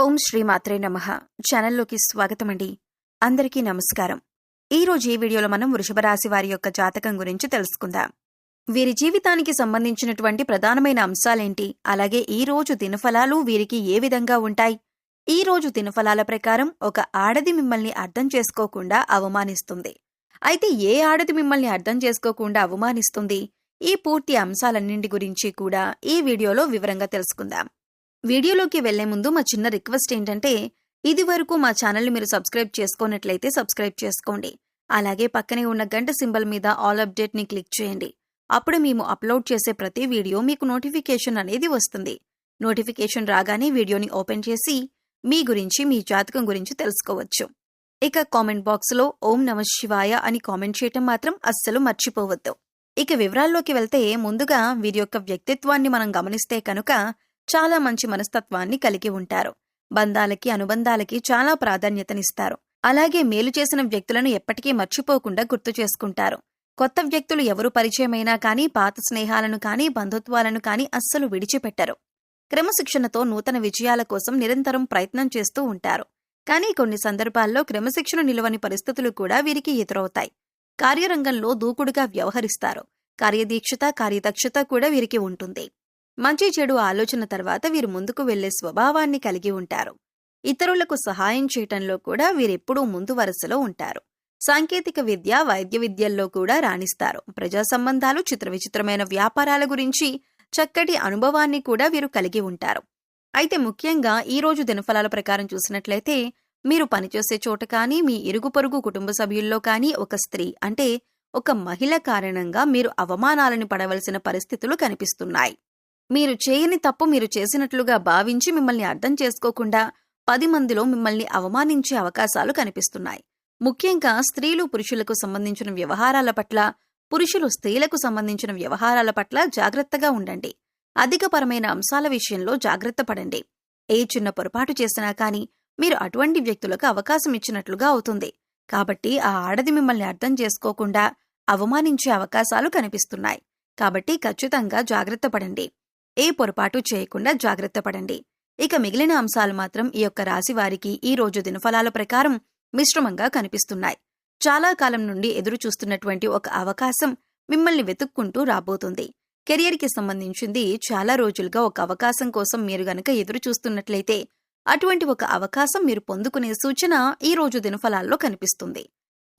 ఓం శ్రీ మాత్రే నమః. ఛానల్లోకి స్వాగతమండి. అందరికీ నమస్కారం. ఈరోజు ఈ వీడియోలో మనం వృషభ రాశి వారి యొక్క జాతకం గురించి తెలుసుకుందాం. వీరి జీవితానికి సంబంధించినటువంటి ప్రధానమైన అంశాలేంటి, అలాగే ఈ రోజు దినఫలాలు వీరికి ఏ విధంగా ఉంటాయి, ఈ రోజు దినఫలాల ప్రకారం ఒక ఆడది మిమ్మల్ని అర్థం చేసుకోకుండా అవమానిస్తుంది. అయితే ఏ ఆడది మిమ్మల్ని అర్థం చేసుకోకుండా అవమానిస్తుంది, ఈ పూర్తి అంశాలన్నింటి గురించి కూడా ఈ వీడియోలో వివరంగా తెలుసుకుందాం. వీడియోలోకి వెళ్లే ముందు మా చిన్న రిక్వెస్ట్ ఏంటంటే, ఇది వరకు మా ఛానల్ని మీరు సబ్స్క్రైబ్ చేసుకోనట్లయితే సబ్స్క్రైబ్ చేసుకోండి. అలాగే పక్కనే ఉన్న గంట సింబల్ మీద ఆల్ అప్డేట్ని క్లిక్ చేయండి. అప్పుడు మేము అప్లోడ్ చేసే ప్రతి వీడియో మీకు నోటిఫికేషన్ అనేది వస్తుంది. నోటిఫికేషన్ రాగానే వీడియోని ఓపెన్ చేసి మీ గురించి, మీ జాతకం గురించి తెలుసుకోవచ్చు. ఇక కామెంట్ బాక్స్లో ఓం నమః శివాయ అని కామెంట్ చేయటం మాత్రం అస్సలు మర్చిపోవద్దు. ఇక వివరాల్లోకి వెళ్తే, ముందుగా వీరి యొక్క వ్యక్తిత్వాన్ని మనం గమనిస్తే కనుక చాలా మంచి మనస్తత్వాన్ని కలిగి ఉంటారు. బంధాలకి, అనుబంధాలకి చాలా ప్రాధాన్యతనిస్తారు. అలాగే మేలు చేసిన వ్యక్తులను ఎప్పటికీ మర్చిపోకుండా గుర్తు చేసుకుంటారు. కొత్త వ్యక్తులు ఎవరు పరిచయమైనా కానీ, పాత స్నేహాలను కానీ, బంధుత్వాలను కానీ అస్సలు విడిచిపెట్టరు. క్రమశిక్షణతో నూతన విజయాల కోసం నిరంతరం ప్రయత్నం చేస్తూ ఉంటారు. కానీ కొన్ని సందర్భాల్లో క్రమశిక్షణ నిలువని పరిస్థితులు కూడా వీరికి ఎదురవుతాయి. కార్యరంగంలో దూకుడుగా వ్యవహరిస్తారు. కార్యదీక్షత, కార్యదక్షత కూడా వీరికి ఉంటుంది. మంచి చెడు ఆలోచన తర్వాత వీరు ముందుకు వెళ్లే స్వభావాన్ని కలిగి ఉంటారు. ఇతరులకు సహాయం చేయటంలో కూడా వీరెప్పుడూ ముందు వరుసలో ఉంటారు. సాంకేతిక విద్య, వైద్య విద్యల్లో కూడా రాణిస్తారు. ప్రజా సంబంధాలు, చిత్రవిచిత్రమైన వ్యాపారాల గురించి చక్కటి అనుభవాన్ని కూడా వీరు కలిగి ఉంటారు. అయితే ముఖ్యంగా ఈ రోజు దినఫలాల ప్రకారం చూసినట్లయితే, మీరు పనిచేసే చోట కానీ, మీ ఇరుగు పొరుగు కుటుంబ సభ్యుల్లో కానీ ఒక స్త్రీ అంటే ఒక మహిళ కారణంగా మీరు అవమానాలను పడవలసిన పరిస్థితులు కనిపిస్తున్నాయి. మీరు చేయని తప్పు మీరు చేసినట్లుగా భావించి మిమ్మల్ని అర్థం చేసుకోకుండా 10 మందిలో మిమ్మల్ని అవమానించే అవకాశాలు కనిపిస్తున్నాయి. ముఖ్యంగా స్త్రీలు పురుషులకు సంబంధించిన వ్యవహారాల పట్ల, పురుషులు స్త్రీలకు సంబంధించిన వ్యవహారాల పట్ల జాగ్రత్తగా ఉండండి. అధికపరమైన అంశాల విషయంలో జాగ్రత్త పడండి. ఏ చిన్న పొరపాటు చేసినా కానీ మీరు అటువంటి వ్యక్తులకు అవకాశం ఇచ్చినట్లుగా అవుతుంది. కాబట్టి ఆ ఆడది మిమ్మల్ని అర్థం చేసుకోకుండా అవమానించే అవకాశాలు కనిపిస్తున్నాయి. కాబట్టి ఖచ్చితంగా జాగ్రత్త పడండి. ఏ పొరపాటు చేయకుండా జాగ్రత్త పడండి. ఇక మిగిలిన అంశాలు మాత్రం ఈ యొక్క రాశి వారికి ఈ రోజు దినఫలాల ప్రకారం మిశ్రమంగా కనిపిస్తున్నాయి. చాలా కాలం నుండి ఎదురు చూస్తున్నటువంటి ఒక అవకాశం మిమ్మల్ని వెతుక్కుంటూ రాబోతుంది. కెరియర్కి సంబంధించింది చాలా రోజులుగా ఒక అవకాశం కోసం మీరు గనక ఎదురు చూస్తున్నట్లయితే, అటువంటి ఒక అవకాశం మీరు పొందుకునే సూచన ఈ రోజు దినఫలాల్లో కనిపిస్తుంది.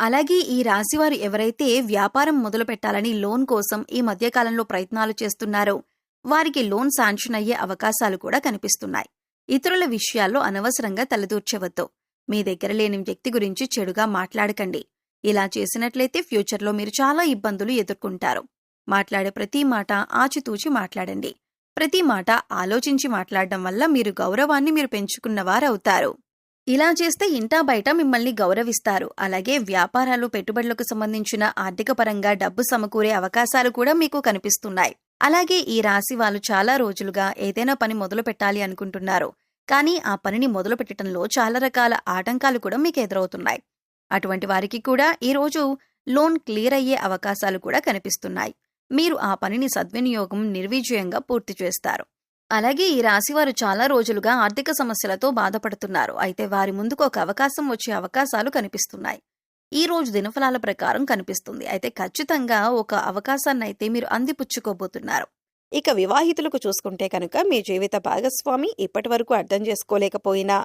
అలాగే ఈ రాశివారు ఎవరైతే వ్యాపారం మొదలు పెట్టాలని లోన్ కోసం ఈ మధ్యకాలంలో ప్రయత్నాలు చేస్తున్నారో, వారికి లోన్ శాంక్షన్ అయ్యే అవకాశాలు కూడా కనిపిస్తున్నాయి. ఇతరుల విషయాల్లో అనవసరంగా తలదూర్చవద్దు. మీ దగ్గర లేని వ్యక్తి గురించి చెడుగా మాట్లాడకండి. ఇలా చేసినట్లయితే ఫ్యూచర్లో మీరు చాలా ఇబ్బందులు ఎదుర్కొంటారు. మాట్లాడే ప్రతి మాట ఆచితూచి మాట్లాడండి. ప్రతి మాట ఆలోచించి మాట్లాడడం వల్ల మీరు గౌరవాన్ని మీరు పెంచుకున్నవారవుతారు. ఇలా చేస్తే ఇంటా బయట మిమ్మల్ని గౌరవిస్తారు. అలాగే వ్యాపారాలు, పెట్టుబడులకు సంబంధించిన ఆర్థిక పరంగా డబ్బు సమకూరే అవకాశాలు కూడా మీకు కనిపిస్తున్నాయి. అలాగే ఈ రాశి వాళ్ళు చాలా రోజులుగా ఏదైనా పని మొదలు పెట్టాలి అనుకుంటున్నారు. కానీ ఆ పనిని మొదలు పెట్టడంలో చాలా రకాల ఆటంకాలు కూడా మీకు ఎదురవుతున్నాయి. అటువంటి వారికి కూడా ఈ రోజు లోన్ క్లియర్ అయ్యే అవకాశాలు కూడా కనిపిస్తున్నాయి. మీరు ఆ పనిని సద్వినియోగం, నిర్విజయంగా పూర్తి చేస్తారు. అలాగే ఈ రాశివారు చాలా రోజులుగా ఆర్థిక సమస్యలతో బాధపడుతున్నారు. అయితే వారి ముందుకు ఒక అవకాశం వచ్చే అవకాశాలు కనిపిస్తున్నాయి. ఈ రోజు దినఫలాల ప్రకారం కనిపిస్తుంది. అయితే ఖచ్చితంగా ఒక అవకాశాన్నైతే మీరు అందిపుచ్చుకోబోతున్నారు. ఇక వివాహితులకు చూసుకుంటే కనుక, మీ జీవిత భాగస్వామి ఇప్పటి వరకు అర్థం చేసుకోలేకపోయినా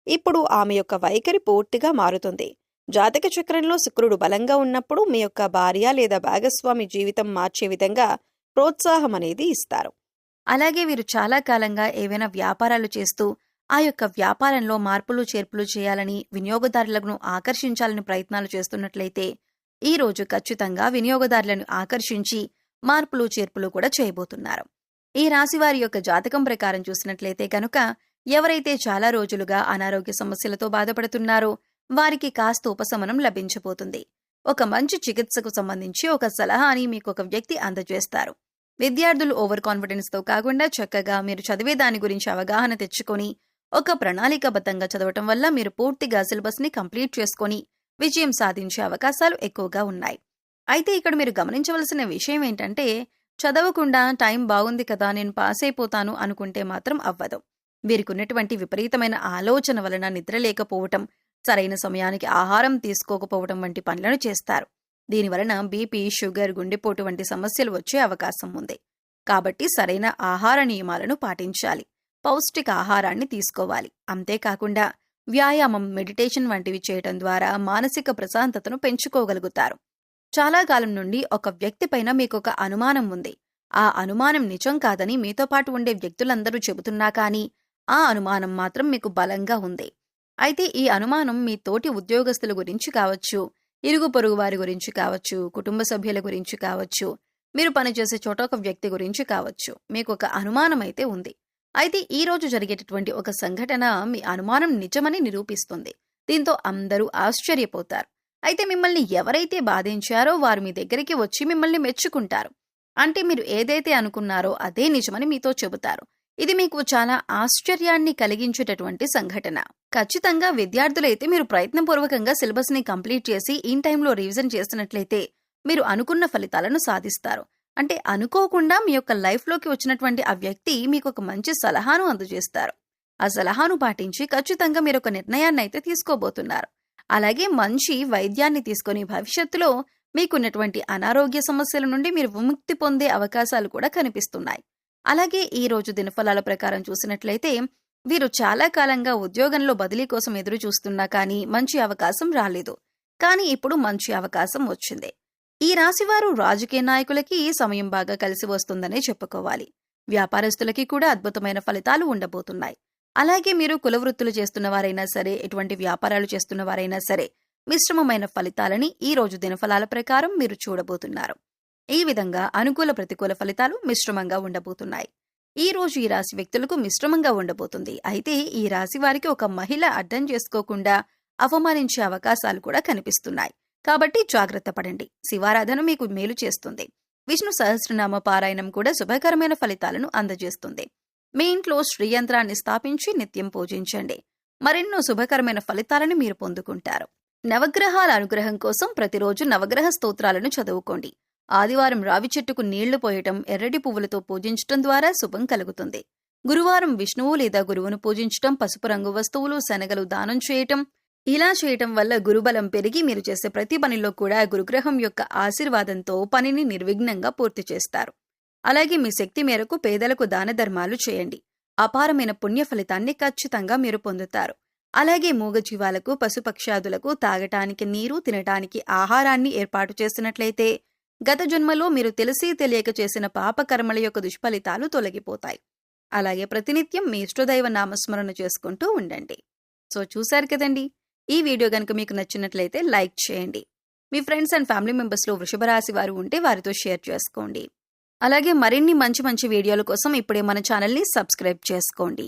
ఇప్పుడు ఆమె యొక్క వైఖరి పూర్తిగా మారుతుంది. జాతక చక్రంలో శుక్రుడు బలంగా ఉన్నప్పుడు మీ యొక్క భార్య లేదా భాగస్వామి జీవితం మార్చే విధంగా ప్రోత్సాహం అనేది ఇస్తారు. అలాగే వీరు చాలా కాలంగా ఏవైనా వ్యాపారాలు చేస్తూ ఆ యొక్క వ్యాపారంలో మార్పులు చేర్పులు చేయాలని, వినియోగదారులను ఆకర్షించాలని ప్రయత్నాలు చేస్తున్నట్లయితే, ఈ రోజు ఖచ్చితంగా వినియోగదారులను ఆకర్షించి మార్పులు చేర్పులు కూడా చేయబోతున్నారు. ఈ రాశివారి యొక్క జాతకం ప్రకారం చూసినట్లయితే కనుక, ఎవరైతే చాలా రోజులుగా అనారోగ్య సమస్యలతో బాధపడుతున్నారో వారికి కాస్త ఉపశమనం లభించబోతుంది. ఒక మంచి చికిత్సకు సంబంధించి ఒక సలహాని మీకు ఒక వ్యక్తి అందజేస్తారు. విద్యార్థులు ఓవర్ కాన్ఫిడెన్స్తో కాకుండా చక్కగా మీరు చదివే దాని గురించి అవగాహన తెచ్చుకొని ఒక ప్రణాళికాబద్ధంగా చదవటం వల్ల మీరు పూర్తిగా సిలబస్ని కంప్లీట్ చేసుకొని విజయం సాధించే అవకాశాలు ఎక్కువగా ఉన్నాయి. అయితే ఇక్కడ మీరు గమనించవలసిన విషయం ఏంటంటే, చదవకుండా టైం బాగుంది కదా, నేను పాస్ అయిపోతాను అనుకుంటే మాత్రం అవ్వదు. వీరికున్నటువంటి విపరీతమైన ఆలోచన వలన నిద్ర లేకపోవటం, సరైన సమయానికి ఆహారం తీసుకోకపోవటం వంటి పనులను చేస్తారు. దీనివలన బీపీ, షుగర్, గుండెపోటు వంటి సమస్యలు వచ్చే అవకాశం ఉంది. కాబట్టి సరైన ఆహార నియమాలను పాటించాలి. పౌష్టిక ఆహారాన్ని తీసుకోవాలి. అంతేకాకుండా వ్యాయామం, మెడిటేషన్ వంటివి చేయటం ద్వారా మానసిక ప్రశాంతతను పెంచుకోగలుగుతారు. చాలా కాలం నుండి ఒక వ్యక్తిపైన మీకొక అనుమానం ఉంది. ఆ అనుమానం నిజం కాదని మీతో పాటు ఉండే వ్యక్తులందరూ చెబుతున్నా కానీ ఆ అనుమానం మాత్రం మీకు బలంగా ఉంది. అయితే ఈ అనుమానం మీ తోటి ఉద్యోగస్తుల గురించి కావచ్చు, ఇరుగు పొరుగు వారి గురించి కావచ్చు, కుటుంబ సభ్యుల గురించి కావచ్చు, మీరు పనిచేసే చోట ఒక వ్యక్తి గురించి కావచ్చు. మీకు ఒక అనుమానం అయితే ఉంది. అయితే ఈ రోజు జరిగేటటువంటి ఒక సంఘటన మీ అనుమానం నిజమని నిరూపిస్తుంది. దీంతో అందరూ ఆశ్చర్యపోతారు. అయితే మిమ్మల్ని ఎవరైతే బాధించారో వారు మీ దగ్గరికి వచ్చి మిమ్మల్ని మెచ్చుకుంటారు. అంటే మీరు ఏదైతే అనుకున్నారో అదే నిజమని మీతో చెబుతారు. ఇది మీకు చాలా ఆశ్చర్యాన్ని కలిగించేటటువంటి సంఘటన. ఖచ్చితంగా విద్యార్థులైతే మీరు ప్రయత్నపూర్వకంగా సిలబస్ ని కంప్లీట్ చేసి ఇన్ టైంలో రివిజన్ చేసినట్లయితే మీరు అనుకున్న ఫలితాలను సాధిస్తారు. అంటే అనుకోకుండా మీ యొక్క లైఫ్లోకి వచ్చినటువంటి ఆ వ్యక్తి మీకు ఒక మంచి సలహాను అందజేస్తారు. ఆ సలహాను పాటించి ఖచ్చితంగా మీరు ఒక నిర్ణయాన్ని అయితే తీసుకోబోతున్నారు. అలాగే మంచి వైద్యాన్ని తీసుకొని భవిష్యత్తులో మీకున్నటువంటి అనారోగ్య సమస్యల నుండి మీరు విముక్తి పొందే అవకాశాలు కూడా కనిపిస్తున్నాయి. అలాగే ఈ రోజు దినఫలాల ప్రకారం చూసినట్లయితే వీరు చాలా కాలంగా ఉద్యోగంలో బదిలీ కోసం ఎదురు చూస్తున్నా కానీ మంచి అవకాశం రాలేదు. కానీ ఇప్పుడు మంచి అవకాశం వచ్చింది. ఈ రాశివారు రాజకీయ నాయకులకి ఈ సమయం బాగా కలిసి వస్తుందనే చెప్పుకోవాలి. వ్యాపారస్తులకి కూడా అద్భుతమైన ఫలితాలు ఉండబోతున్నాయి. అలాగే మీరు కులవృత్తులు చేస్తున్న వారైనా సరే, ఎటువంటి వ్యాపారాలు చేస్తున్న వారైనా సరే, మిశ్రమమైన ఫలితాలని ఈ రోజు దినఫలాల ప్రకారం మీరు చూడబోతున్నారు. ఈ విధంగా అనుకూల ప్రతికూల ఫలితాలు మిశ్రమంగా ఉండబోతున్నాయి. ఈ రోజు ఈ రాశి వ్యక్తులకు మిశ్రమంగా ఉండబోతుంది. అయితే ఈ రాశి వారికి ఒక మహిళ అర్థం చేసుకోకుండా అవమానించే అవకాశాలు కూడా కనిపిస్తున్నాయి. కాబట్టి జాగ్రత్త పడండి. శివారాధన మీకు మేలు చేస్తుంది. విష్ణు సహస్రనామ పారాయణం కూడా శుభకరమైన ఫలితాలను అందజేస్తుంది. మీ ఇంట్లో శ్రీయంత్రాన్ని స్థాపించి నిత్యం పూజించండి. మరెన్నో శుభకరమైన ఫలితాలను మీరు పొందుకుంటారు. నవగ్రహాల అనుగ్రహం కోసం ప్రతిరోజు నవగ్రహ స్తోత్రాలను చదువుకోండి. ఆదివారం రావి చెట్టుకు నీళ్లు పోయటం, ఎర్రటి పువ్వులతో పూజించటం ద్వారా శుభం కలుగుతుంది. గురువారం విష్ణువు లేదా గురువును పూజించటం, పసుపు రంగు వస్తువులు, శనగలు దానం చేయటం, ఇలా చేయటం వల్ల గురుబలం పెరిగి మీరు చేసే ప్రతి పనిలో కూడా గురుగ్రహం యొక్క ఆశీర్వాదంతో పనిని నిర్విఘ్నంగా పూర్తి చేస్తారు. అలాగే మీ శక్తి మేరకు పేదలకు దాన ధర్మాలు చేయండి. అపారమైన పుణ్య ఫలితాన్ని ఖచ్చితంగా మీరు పొందుతారు. అలాగే మూగజీవాలకు, పశుపక్షాదులకు తాగటానికి నీరు, తినటానికి ఆహారాన్ని ఏర్పాటు చేసినట్లయితే గత జన్మలో మీరు తెలిసి తెలియక చేసిన పాపకర్మల యొక్క దుష్ఫలితాలు తొలగిపోతాయి. అలాగే ప్రతినిత్యం మీ ఇష్టదైవ నామస్మరణ చేసుకుంటూ ఉండండి. సో చూశారు కదండి, ఈ వీడియో గనుక మీకు నచ్చినట్లయితే లైక్ చేయండి. మీ ఫ్రెండ్స్ అండ్ ఫ్యామిలీ మెంబర్స్లో వృషభ రాశి వారు ఉంటే వారితో షేర్ చేసుకోండి. అలాగే మరిన్ని మంచి వీడియోల కోసం ఇప్పుడే మన ఛానల్ని సబ్స్క్రైబ్ చేసుకోండి.